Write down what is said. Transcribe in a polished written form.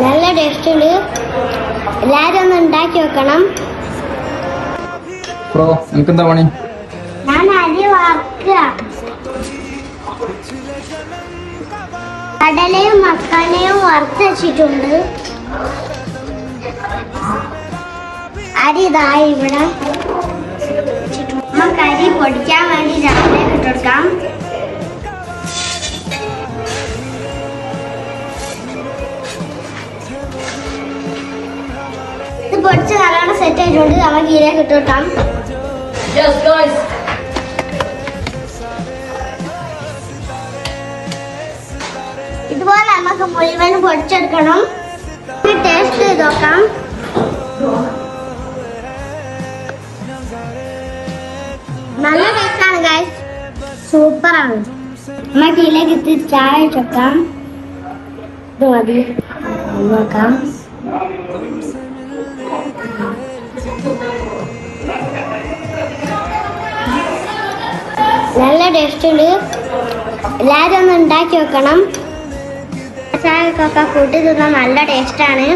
നല്ല ടേസ്റ്റുണ്ട്. എല്ലാവരും ഒന്ന് ഉണ്ടാക്കി വെക്കണം. എന്താ പണി? ഞാൻ അരി വറുക്കുക. കടലയും മക്കാനയും വറുത്ത് വെച്ചിട്ടുണ്ട്. അരി ഇതായി ഇവിടെ. നമുക്ക് അരി പൊടിക്കാൻ വേണ്ടി രാവിലെ ഇട്ടെടുക്കാം. ഇത് പൊടിച്ച് നല്ലോണം സെറ്റ് ആയിട്ടുണ്ട്. നമുക്ക് ഇതിലേക്ക് ഇട്ടെടുക്കാം. ഇതുപോലെ നമുക്ക് മുഴുവൻ പൊടിച്ചെടുക്കണം. ടേസ്റ്റ് ചെയ്ത് നോക്കാം. നല്ല ടേസ്റ്റാണ് ഗൈസ്, സൂപ്പറാണ്. നമുക്ക് ഇതിലേക്ക് ഇത്തിരി ചായ വെക്കാം. ഇത് മതി നോക്കാം. നല്ല ടേസ്റ്റുണ്ട്. എല്ലാവരും ഒന്ന് ഉണ്ടാക്കി വെക്കണം. ചായക്കൊക്കെ കൂട്ടി തിന്നാൻ നല്ല ടേസ്റ്റാണ്.